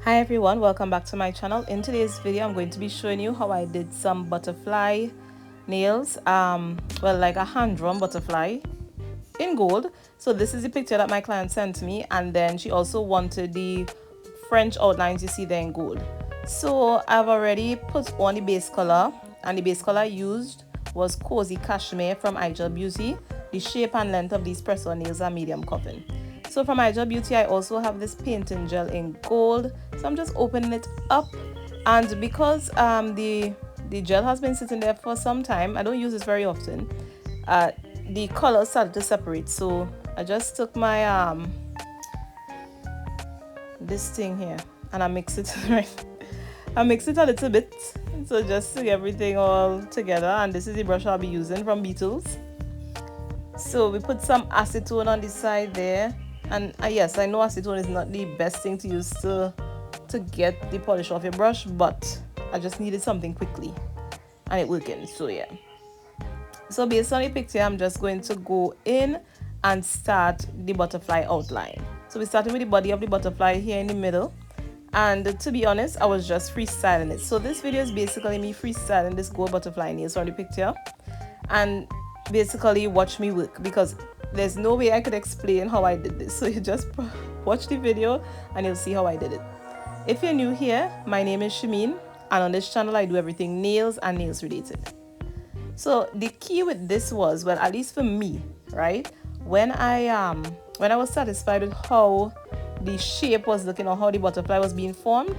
Hi everyone, welcome back to my channel. In today's video I'm going to be showing you how I did some butterfly nails, well, like a hand drawn butterfly in gold. So this is the picture that my client sent to me, and then she also wanted the French outlines you see there in gold. So I've already put on the base color, and the base color I used was Cozy Cashmere from iGel Beauty. The shape and length of these press-on nails are medium cupping. So from iGel Beauty, I also have this painting gel in gold. So I'm just opening it up, and because the gel has been sitting there for some time, I don't use this very often. The colors started to separate, so I just took my this thing here and I mix it right. I mix it a little bit, so just to get everything all together. And this is the brush I'll be using from Beetles. So we put some acetone on the side there, and yes, I know acetone is not the best thing to use to get the polish off your brush, but I just needed something quickly and it working. So yeah, so based on the picture, I'm just going to go in and start the butterfly outline. So we started with the body of the butterfly here in the middle, and to be honest, I was just freestyling it. So this video is basically me freestyling this gold butterfly nails on the picture, and basically watch me work, because there's no way I could explain how I did this. So you just watch the video and you'll see how I did it. If you're new here, my name is Shameen, and on this channel I do everything nails and nails related. So the key with this was, well, at least for me, right, when I was satisfied with how the shape was looking or how the butterfly was being formed,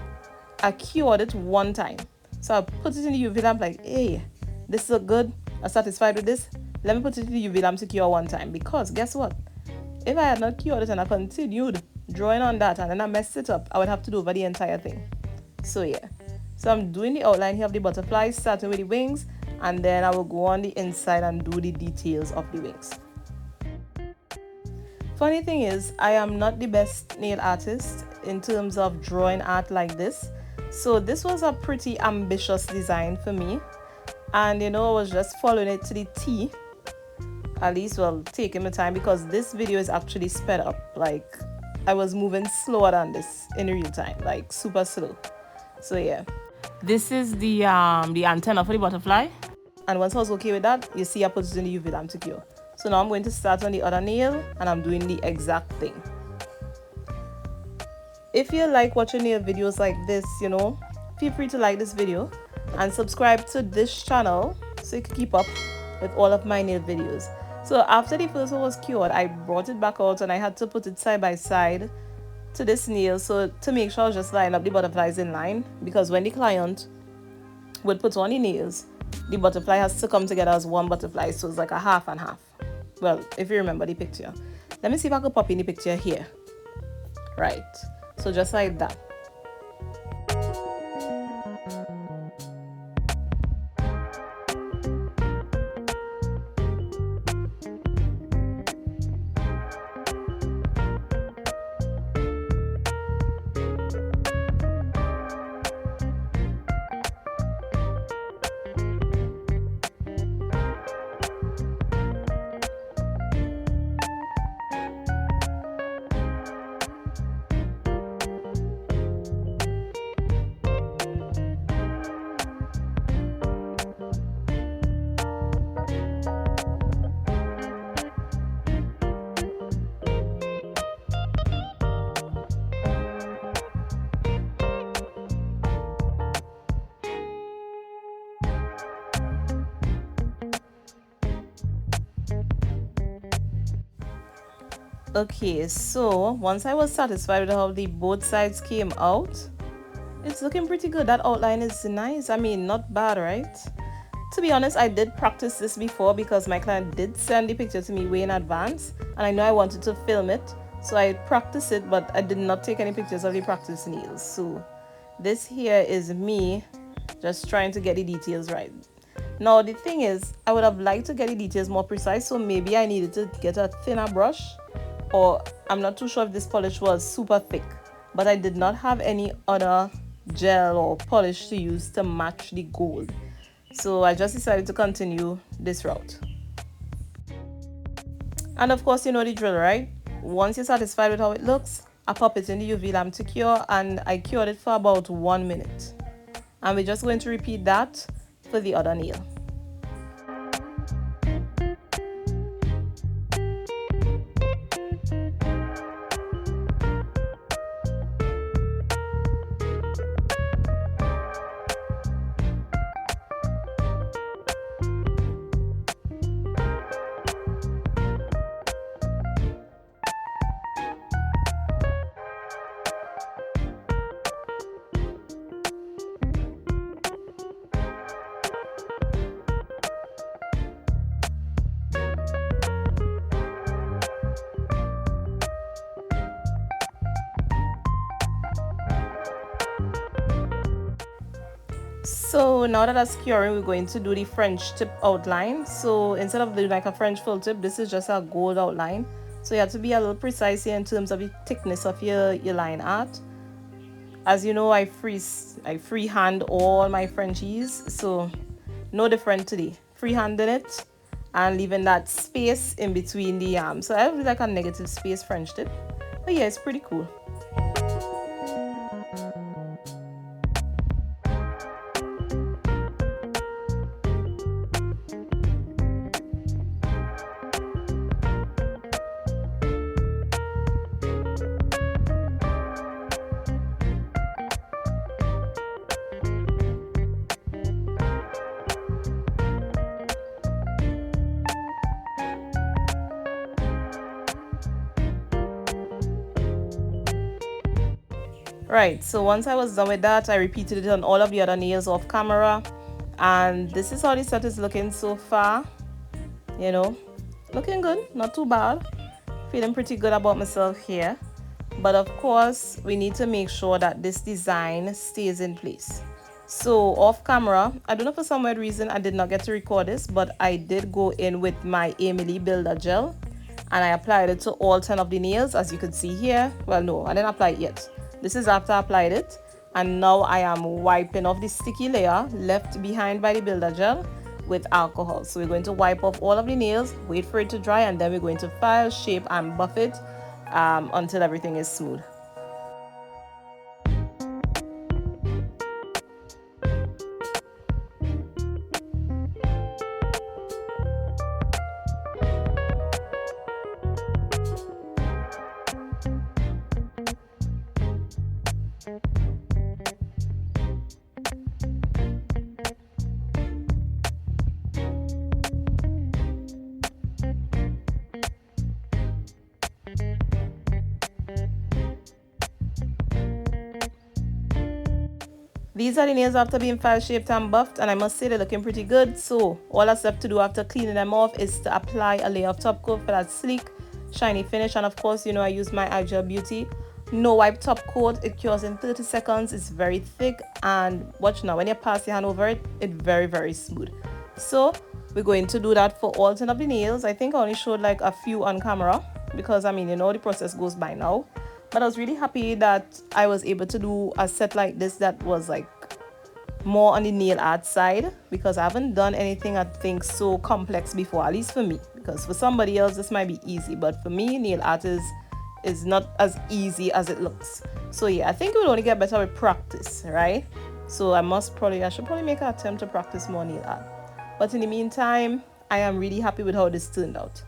I cured it one time. So I put it in the UV lamp, like, hey, this is good, I'm satisfied with this, let me put it in the UV lamp to cure one time. Because guess what, if I had not cured it and I continued drawing on that and then I messed it up, I would have to do over the entire thing. So yeah, so I'm doing the outline here of the butterfly, starting with the wings, and then I will go on the inside and do the details of the wings. Funny thing is, I am not the best nail artist in terms of drawing art like this, so this was a pretty ambitious design for me, and I was just following it to the T. At least, well, taking my time, because this video is actually sped up. Like, I was moving slower than this in real time, like super slow. So yeah, this is the antenna for the butterfly, and once I was okay with that, you see I put it in the UV lamp to cure. So now I'm going to start on the other nail, and I'm doing the exact thing. If you like watching nail videos like this, feel free to like this video and subscribe to this channel so you can keep up with all of my nail videos. So after the first one was cured, I brought it back out and I had to put it side by side to this nail, so to make sure I was just line up the butterflies in line, because when the client would put on the nails, the butterfly has to come together as one butterfly, so it's like a half and half. Well, if you remember the picture. Let me see if I could pop in the picture here. Right, so just like that. Okay, so once I was satisfied with how the both sides came out, it's looking pretty good. That outline is nice. I mean, not bad, right? To be honest, I did practice this before, because my client did send the picture to me way in advance, and I know I wanted to film it, so I practiced it, but I did not take any pictures of the practice nails. So this here is me just trying to get the details right. Now the thing is, I would have liked to get the details more precise, so maybe I needed to get a thinner brush, or I'm not too sure if this polish was super thick, but I did not have any other gel or polish to use to match the gold, so I just decided to continue this route. And of course, you know the drill, right? Once you're satisfied with how it looks, I pop it in the UV lamp to cure, and I cured it for about 1 minute. And we're just going to repeat that for the other nail. So now that that's curing, we're going to do the French tip outline. So instead of doing like a French full tip, this is just a gold outline. So you have to be a little precise here in terms of the thickness of your line art. As you know, I freehand all my Frenchies, so no different today. Freehanding it and leaving that space in between the so I have like a negative space French tip. But yeah, it's pretty cool. Right, so once I was done with that, I repeated it on all of the other nails off camera, and this is how the set is looking so far. You know, looking good, not too bad. Feeling pretty good about myself here. But of course, we need to make sure that this design stays in place. So off camera, I don't know, for some weird reason I did not get to record this, but I did go in with my Emily Builder Gel and I applied it to all 10 of the nails, as you can see here. Well, no, I didn't apply it yet. This is after I applied it, and now I am wiping off the sticky layer left behind by the Builder Gel with alcohol. So we're going to wipe off all of the nails, wait for it to dry, and then we're going to file, shape, and buff it until everything is smooth. These are the nails after being file shaped and buffed, and I must say they're looking pretty good. So all that's left to do after cleaning them off is to apply a layer of top coat for that sleek, shiny finish. And of course, you know, I use my iGel Beauty no wipe top coat. It cures in 30 seconds. It's very thick, and watch now, when you pass your hand over it, it's very smooth. So we're going to do that for all 10 of the nails. I think I only showed like a few on camera because I mean, you know, the process goes by now. But I was really happy that I was able to do a set like this that was like more on the nail art side, because I haven't done anything I think so complex before, at least for me. Because for somebody else this might be easy, but for me, nail art is not as easy as it looks. So yeah, I think it will only get better with practice, right? So I should probably make an attempt to practice more nail art. But in the meantime, I am really happy with how this turned out.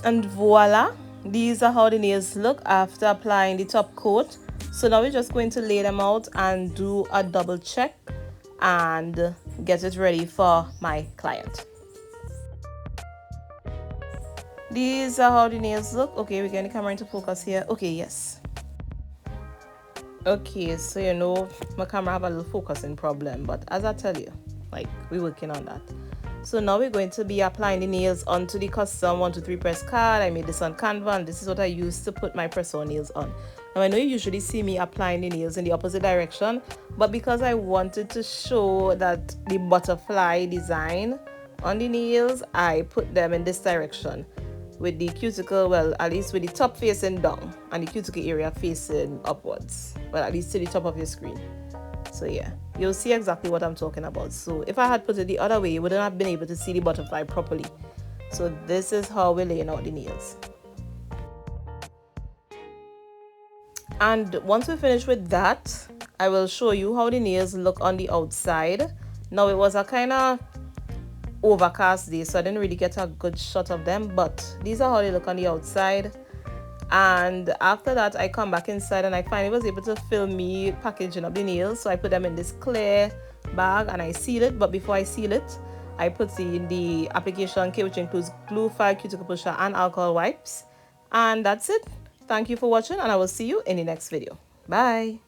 And voila, these are how the nails look after applying the top coat. So now we're just going to lay them out and do a double check and get it ready for my client. These are how the nails look. Okay, we're getting the camera into focus here. Okay, yes. Okay, so you know my camera have a little focusing problem, but as I tell you, like, we're working on that. So now we're going to be applying the nails onto the custom 123 press card. I made this on Canva, and this is what I use to put my press-on nails on. Now I know you usually see me applying the nails in the opposite direction, but because I wanted to show that the butterfly design on the nails, I put them in this direction with the cuticle, well, at least with the top facing down and the cuticle area facing upwards, well, at least to the top of your screen. So yeah, you'll see exactly what I'm talking about. So if I had put it the other way, you wouldn't have been able to see the butterfly properly. So this is how we're laying out the nails. And once we finish with that, I will show you how the nails look on the outside. Now it was a kind of overcast day, so I didn't really get a good shot of them, but these are how they look on the outside. And after that, I come back inside and I finally was able to film me packaging up the nails. So I put them in this clear bag and I seal it. But before I seal it, I put in the application kit, which includes glue, file, cuticle pusher, and alcohol wipes. And that's it. Thank you for watching, and I will see you in the next video. Bye.